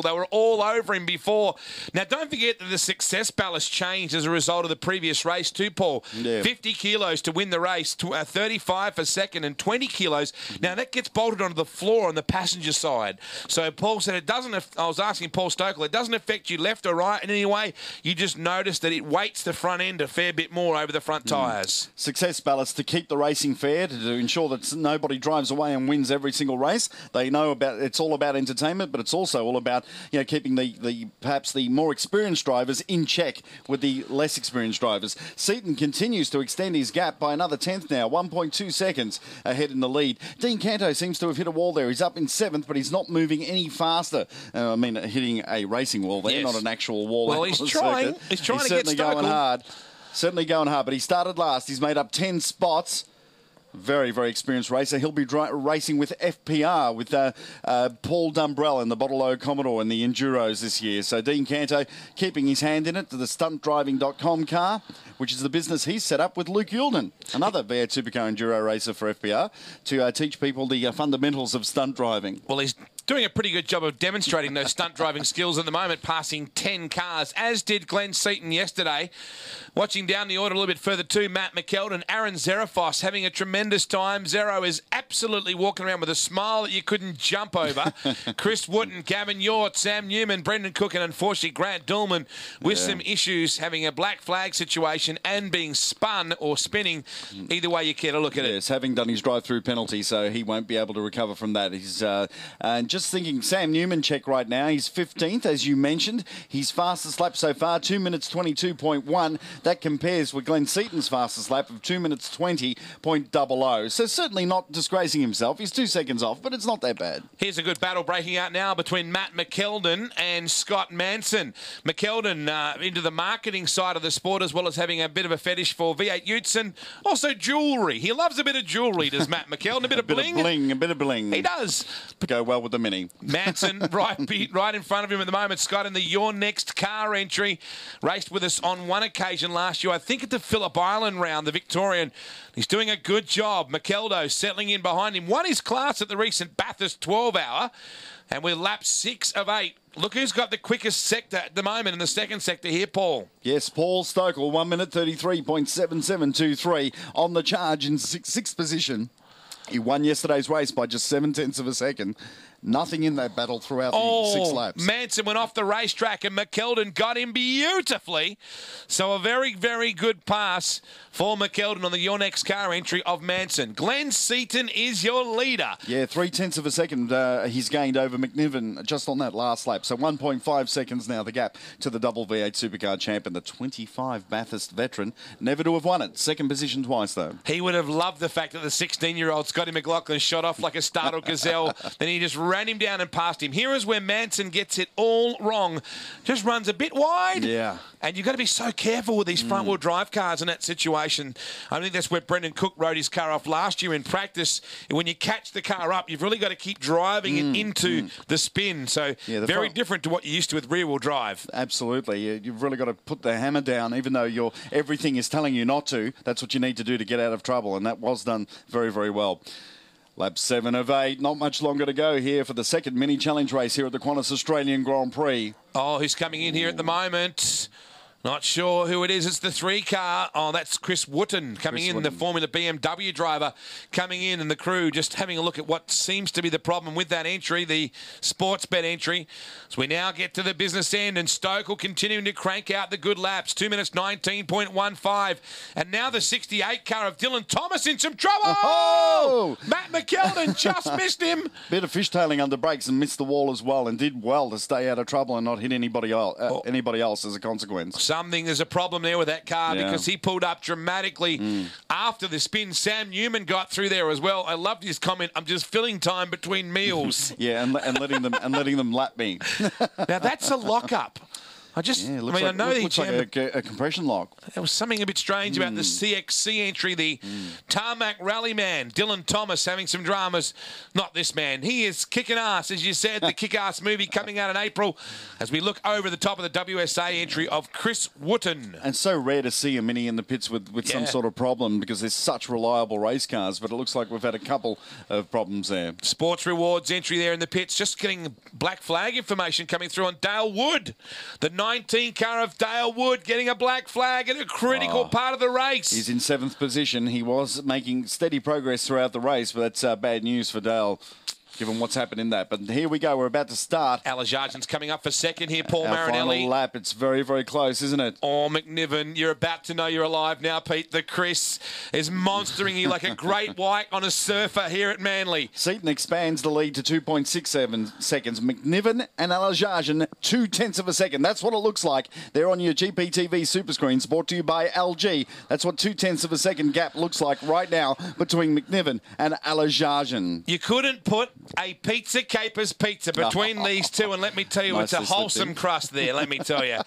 They were all over him before. Now, don't forget that the success ballast changed as a result of the previous race too, Paul. Yeah. 50 kilos to win the race, 35 for second and 20 kilos. Now, that gets bolted onto the floor on the passenger side. So Paul said it doesn't, I was asking Paul Stokely, it doesn't affect you left or right in any way. You just notice that it weights the front end a fair bit more over the front tyres. Success ballast to keep the racing fair, to ensure that nobody drives away and wins every single race. They know about it's all about entertainment, but it's also all about keeping the perhaps the more experienced drivers in check with the less experienced drivers. Seaton continues to extend his gap by another 10th now, 1.2 seconds ahead in the lead. Dean Canto seems to have hit a wall there. He's up in 7th, but he's not moving any faster. Hitting a racing wall there, not an actual wall. Well, he's trying. He's trying to get Stokely. Going hard. Certainly going hard, but he started last. He's made up 10 spots. Very, very experienced racer. He'll be racing with FPR, with Paul Dumbrell in the Bottle O Commodore and the Enduros this year. So Dean Canto keeping his hand in it to the stuntdriving.com car, which is the business he's set up with Luke Yulden, another V8 Supercar Enduro racer for FPR, to teach people the fundamentals of stunt driving. Well, he's doing a pretty good job of demonstrating those stunt driving skills at the moment, passing 10 cars, as did Glenn Seaton yesterday. Watching down the order a little bit further too, Matt McKeldin, Aaron Zerafos having a tremendous time. Zero is absolutely walking around with a smile that you couldn't jump over. Chris Wooten, Gavin Yort, Sam Newman, Brendan Cook, and unfortunately Grant Dillman with some issues, having a black flag situation and being spun or spinning. Either way you care to look at it. Yes, having done his drive-through penalty, so he won't be able to recover from that. He's and just thinking, Sam Newman check right now. He's 15th, as you mentioned. His fastest lap so far, 2 minutes 22.1. That compares with Glenn Seaton's fastest lap of 2 minutes 20.00. So certainly not disgracing himself. He's 2 seconds off, but it's not that bad. Here's a good battle breaking out now between Matt McKeldin and Scott Manson. McKeldin into the marketing side of the sport, as well as having a bit of a fetish for V8 utes and also jewellery. He loves a bit of jewellery, does Matt McKeldin. A bit of bling. A bit of bling. He does. Go well with the Mini. Manson right in front of him at the moment. Scott in the Your Next Car entry. Raced with us on one occasion last year, I think at the Phillip Island round, the Victorian. He's doing a good job. McKeldo settling in behind him. Won his class at the recent Bathurst 12-hour. And we're lap 6 of 8. Look who's got the quickest sector at the moment in the second sector here, Paul. Yes, Paul Stokely, 1 minute 33.7723 on the charge in sixth position. He won yesterday's race by just 7/10 of a second. Nothing in that battle throughout the 6 laps. Manson went off the racetrack and McKeldin got him beautifully. So a very, very good pass for McKeldin on the Your Next Car entry of Manson. Glenn Seaton is your leader. Yeah, 0.3 of a second he's gained over McNiven just on that last lap. So 1.5 seconds now the gap to the double V8 Supercar champion, the 25 Bathurst veteran. Never to have won it. Second position twice, though. He would have loved the fact that the 16-year-old Scotty McLaughlin shot off like a startled gazelle. Then he just ran him down and passed him. Here is where Manson gets it all wrong. Just runs a bit wide. Yeah. And you've got to be so careful with these front-wheel drive cars in that situation. I think that's where Brendan Cook rode his car off last year in practice. When you catch the car up, you've really got to keep driving it into the spin. So very different to what you're used to with rear-wheel drive. Absolutely. You've really got to put the hammer down, even though everything is telling you not to. That's what you need to do to get out of trouble, and that was done very, very well. Lap 7 of 8, not much longer to go here for the second mini challenge race here at the Qantas Australian Grand Prix. Oh, who's coming in here at the moment? Not sure who it is. It's the 3-car. Oh, that's Chris Wooten coming in, the Formula BMW driver coming in, and the crew just having a look at what seems to be the problem with that entry, the sports bet entry. So we now get to the business end, and Stokely continuing to crank out the good laps. 2 minutes 19.15. And now the 68-car of Dylan Thomas in some trouble. Oh! Matt McKeldin just missed him. Bit of fishtailing under brakes and missed the wall as well, and did well to stay out of trouble and not hit anybody else as a consequence. There's a problem there with that car because he pulled up dramatically after the spin. Sam Newman got through there as well. I loved his comment. I'm just filling time between meals. And letting them lap me. Now that's a lockup. I know he looks like a compression lock. There was something a bit strange about the CXC entry, the tarmac rally man, Dylan Thomas, having some dramas. Not this man. He is kicking ass, as you said, the kick-ass movie coming out in April as we look over the top of the WSA entry of Chris Wooten. And so rare to see a Mini in the pits with some sort of problem because there's such reliable race cars, but it looks like we've had a couple of problems there. Sports Rewards entry there in the pits. Just getting black flag information coming through on Dale Wood. The 19 car of Dale Wood getting a black flag at a critical part of the race. He's in 7th position. He was making steady progress throughout the race, but that's bad news for Dale, given what's happened in that. But here we go. We're about to start. Alajarjan's coming up for second here, Paul Our Marinelli. Final lap. It's very, very close, isn't it? Oh, McNiven, you're about to know you're alive now, Pete. The Chris is monstering you like a great white on a surfer here at Manly. Seaton expands the lead to 2.67 seconds. McNiven and Alajarjan, 0.2 of a second. That's what it looks like. They're on your GPTV super screens, brought to you by LG. That's what 0.2 of a second gap looks like right now between McNiven and Alajarjan. You couldn't put a Pizza Capers pizza between these two, and let me tell you, it's a wholesome crust there, let me tell you.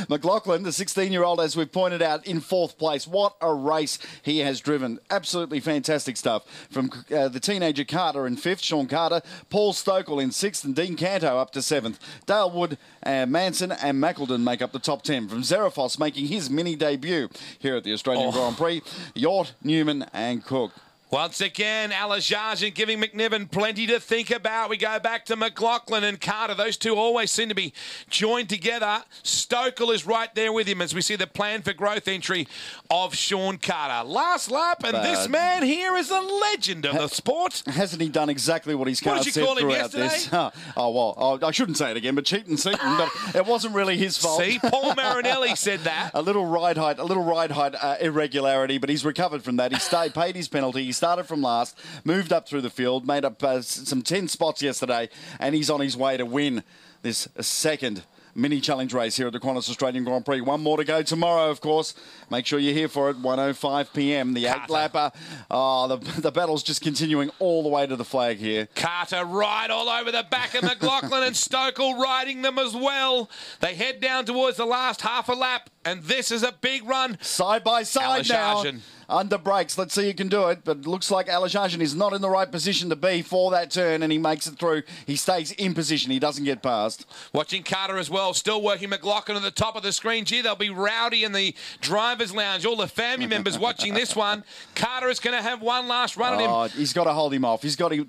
McLaughlin, the 16-year-old, as we've pointed out, in 4th place. What a race he has driven. Absolutely fantastic stuff. From the teenager Carter in 5th, Sean Carter, Paul Stokel in 6th, and Dean Canto up to 7th. Dale Wood, Manson and Mackleton make up the top 10. From Zerafos making his mini debut here at the Australian Grand Prix, Yort, Newman and Cook. Once again, Alajarjan giving McNiven plenty to think about. We go back to McLaughlin and Carter. Those two always seem to be joined together. Stokel is right there with him as we see the plan for growth entry of Sean Carter. Last lap, and this man here is a legend of the sport. Hasn't he done exactly what his car said throughout this? I shouldn't say it again, but cheating Seaton, but it wasn't really his fault. See, Paul Marinelli said that. A little ride height irregularity, but he's recovered from that. He paid his penalty. He started from last, moved up through the field, made up some 10 spots yesterday, and he's on his way to win this second mini challenge race here at the Qantas Australian Grand Prix. One more to go tomorrow, of course. Make sure you're here for it, 1:05 p.m. The 8-lapper. The battle's just continuing all the way to the flag here. Carter right all over the back of McLaughlin and Stokel riding them as well. They head down towards the last half a lap, and this is a big run. Side by side now. Under brakes. Let's see who can do it. But it looks like Alajarjan is not in the right position to be for that turn, and he makes it through. He stays in position. He doesn't get past. Watching Carter as well. Still working McLaughlin at the top of the screen. Gee, they'll be rowdy in the driver's lounge. All the family members watching this one. Carter is going to have one last run at him. He's got to hold him off. He's got to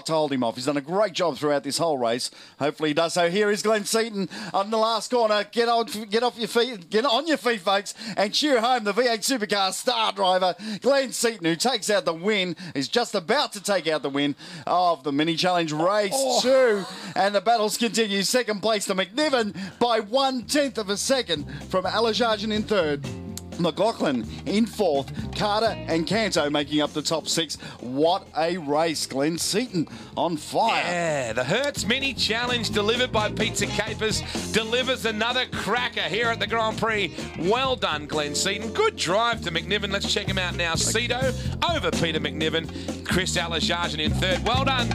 hold him off. He's done a great job throughout this whole race. Hopefully he does so. Here is Glenn Seaton on the last corner. Get on your feet, folks, and cheer home the V8 Supercar star driver, Glenn Seaton, who takes out the win, is just about to take out the win of the mini challenge race 2. And the battles continue. Second place to McNiven by 1/10 of a second from Alajarjan in 3rd. McLaughlin in 4th, Carter and Canto making up the top 6. What a race. Glenn Seaton on fire. Yeah, the Hertz Mini Challenge delivered by Pizza Capers delivers another cracker here at the Grand Prix. Well done, Glenn Seaton. Good drive to McNiven. Let's check him out now. Cito over Peter McNiven. Chris Alajarjan in 3rd. Well done.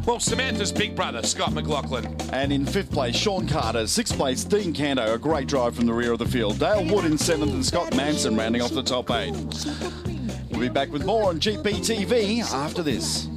Well, Samantha's big brother, Scott McLaughlin. And in 5th place, Sean Carter. 6th place, Dean Canto. A great drive from the rear of the field. Dale Wood in 7th and Scott Manson rounding off the top 8. We'll be back with more on GPTV after this.